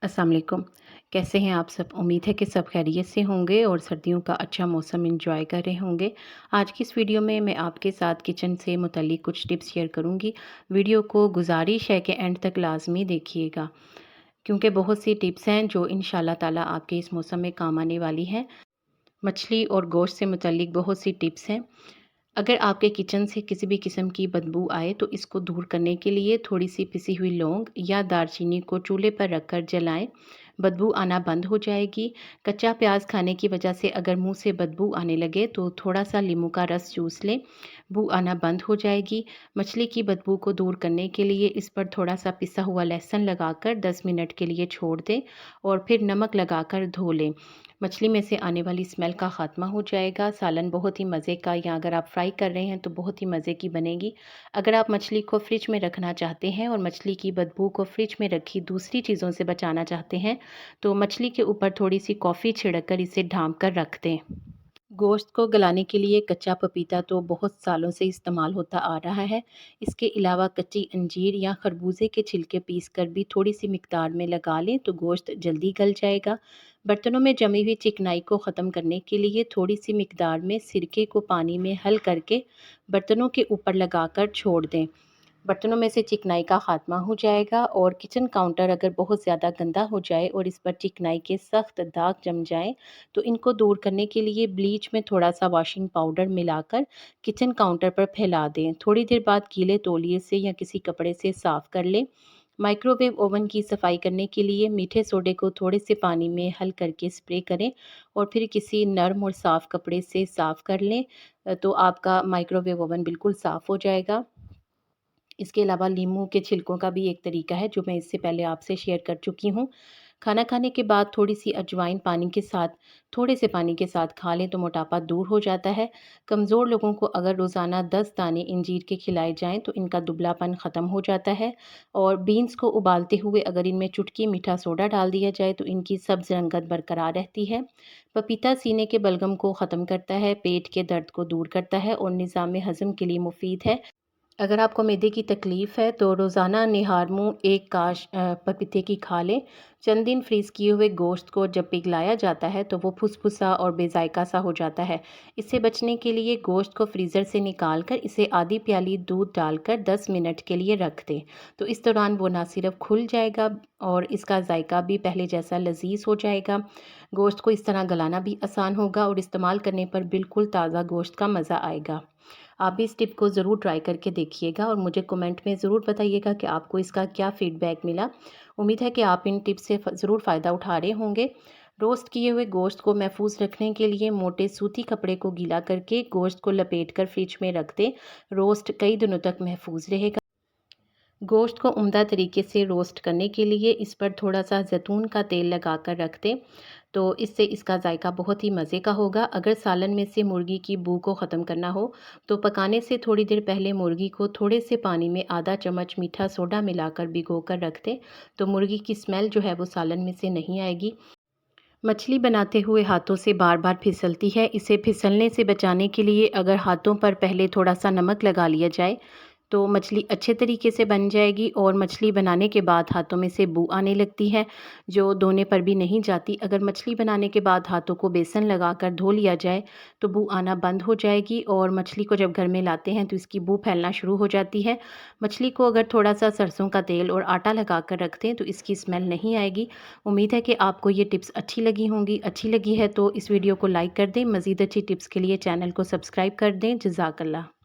अस्सलाम वालेकुम। कैसे हैं आप सब? उम्मीद है कि सब खैरियत से होंगे और सर्दियों का अच्छा मौसम एंजॉय कर रहे होंगे। आज की इस वीडियो में मैं आपके साथ किचन से मुतल्लिक कुछ टिप्स शेयर करूंगी। वीडियो को गुजारिश है कि एंड तक लाजमी देखिएगा, क्योंकि बहुत सी टिप्स हैं जो इंशाल्लाह ताला आपके इस मौसम में काम आने वाली हैं। मछली और गोश्त से मुतल्लिक बहुत सी टिप्स हैं। अगर आपके किचन से किसी भी किस्म की बदबू आए तो इसको दूर करने के लिए थोड़ी सी पिसी हुई लौंग या दालचीनी को चूल्हे पर रखकर जलाएं। बदबू आना बंद हो जाएगी। कच्चा प्याज खाने की वजह से अगर मुंह से बदबू आने लगे तो थोड़ा सा नींबू का रस चूस लें, बू आना बंद हो जाएगी। मछली की बदबू को दूर करने के लिए इस पर थोड़ा सा पिसा हुआ लहसुन लगाकर 10 मिनट के लिए छोड़ दें और फिर नमक लगाकर धो लें। मछली में से आने वाली स्मेल का ख़ात्मा हो जाएगा। सालन बहुत ही मज़े का, या अगर आप फ्राई कर रहे हैं तो बहुत ही मज़े की बनेगी। अगर आप मछली को फ्रिज में रखना चाहते हैं और मछली की बदबू को फ्रिज में रखी दूसरी चीज़ों से बचाना चाहते हैं तो मछली के ऊपर थोड़ी सी कॉफ़ी छिड़क कर इसे ढाँप कर रख दें। गोश्त को गलाने के लिए कच्चा पपीता तो बहुत सालों से इस्तेमाल होता आ रहा है। इसके अलावा कच्ची अंजीर या खरबूजे के छिलके पीस कर भी थोड़ी सी मिकदार में लगा लें तो गोश्त जल्दी गल जाएगा। बर्तनों में जमी हुई चिकनाई को ख़त्म करने के लिए थोड़ी सी मिकदार में सिरके को पानी में हल करके बर्तनों के ऊपर लगाकर छोड़ दें। बर्तनों में से चिकनाई का ख़ात्मा हो जाएगा। और किचन काउंटर अगर बहुत ज़्यादा गंदा हो जाए और इस पर चिकनाई के सख्त दाग जम जाएं तो इनको दूर करने के लिए ब्लीच में थोड़ा सा वॉशिंग पाउडर मिलाकर किचन काउंटर पर फैला दें। थोड़ी देर बाद गीले तौलिए से या किसी कपड़े से साफ़ कर लें। माइक्रोवेव ओवन की सफाई करने के लिए मीठे सोडे को थोड़े से पानी में हल करके स्प्रे करें और फिर किसी नरम और साफ़ कपड़े से साफ़ कर लें। तो आपका माइक्रोवेव ओवन बिल्कुल साफ़ हो जाएगा। इसके अलावा नींबू के छिलकों का भी एक तरीका है जो मैं इससे पहले आपसे शेयर कर चुकी हूँ। खाना खाने के बाद थोड़ी सी अजवाइन पानी के साथ, थोड़े से पानी के साथ खा लें तो मोटापा दूर हो जाता है। कमज़ोर लोगों को अगर रोज़ाना 10 दाने इंजीर के खिलाए जाएं तो इनका दुबलापन ख़त्म हो जाता है। और बीन्स को उबालते हुए अगर इनमें चुटकी मीठा सोडा डाल दिया जाए तो इनकी सब्ज़ रंगत बरकरार रहती है। पपीता सीने के बलगम को ख़त्म करता है, पेट के दर्द को दूर करता है और निज़ाम हज़म के लिए मुफीद है। अगर आपको मैदे की तकलीफ़ है तो रोज़ाना निहारमू एक काश पपीते की खा लें। चंद दिन फ्रीज़ किए हुए गोश्त को जब पिघलाया जाता है तो वो फुसफुसा और बेजायका सा हो जाता है। इससे बचने के लिए गोश्त को फ्रीज़र से निकाल कर इसे आधी प्याली दूध डालकर 10 मिनट के लिए रख दें। तो इस दौरान वो ना सिर्फ खुल जाएगा और इसका जायका भी पहले जैसा लजीज हो जाएगा। गोश्त को इस तरह गलाना भी आसान होगा और इस्तेमाल करने पर बिल्कुल ताज़ा गोश्त का मज़ा आएगा। आप भी इस टिप को ज़रूर ट्राई करके देखिएगा और मुझे कमेंट में ज़रूर बताइएगा कि आपको इसका क्या फ़ीडबैक मिला। उम्मीद है कि आप इन टिप्स से ज़रूर फ़ायदा उठा रहे होंगे। रोस्ट किए हुए गोश्त को महफूज रखने के लिए मोटे सूती कपड़े को गीला करके गोश्त को लपेट कर फ्रिज में रख दें। रोस्ट कई दिनों तक महफूज रहेगा। गोश्त को उम्दा तरीके से रोस्ट करने के लिए इस पर थोड़ा सा ज़ैतून का तेल लगाकर रख दें, तो इससे इसका जायका बहुत ही मज़े का होगा। अगर सालन में से मुर्गी की बू को ख़त्म करना हो तो पकाने से थोड़ी देर पहले मुर्गी को थोड़े से पानी में आधा चम्मच मीठा सोडा मिलाकर भिगो कर रख दें, तो मुर्गी की स्मेल जो है वो सालन में से नहीं आएगी। मछली बनाते हुए हाथों से बार बार फिसलती है। इसे फिसलने से बचाने के लिए अगर हाथों पर पहले थोड़ा सा नमक लगा लिया जाए तो मछली अच्छे तरीके से बन जाएगी। और मछली बनाने के बाद हाथों में से बू आने लगती है जो धोने पर भी नहीं जाती। अगर मछली बनाने के बाद हाथों को बेसन लगाकर धो लिया जाए तो बू आना बंद हो जाएगी। और मछली को जब घर में लाते हैं तो इसकी बू फैलना शुरू हो जाती है। मछली को अगर थोड़ा सा सरसों का तेल और आटा लगा कर रख दें तो इसकी स्मेल नहीं आएगी। उम्मीद है कि आपको ये टिप्स अच्छी लगी होंगी। अच्छी लगी है तो इस वीडियो को लाइक कर दें। मज़ीद अच्छी टिप्स के लिए चैनल को सब्सक्राइब कर दें। जज़ाकल्लाह।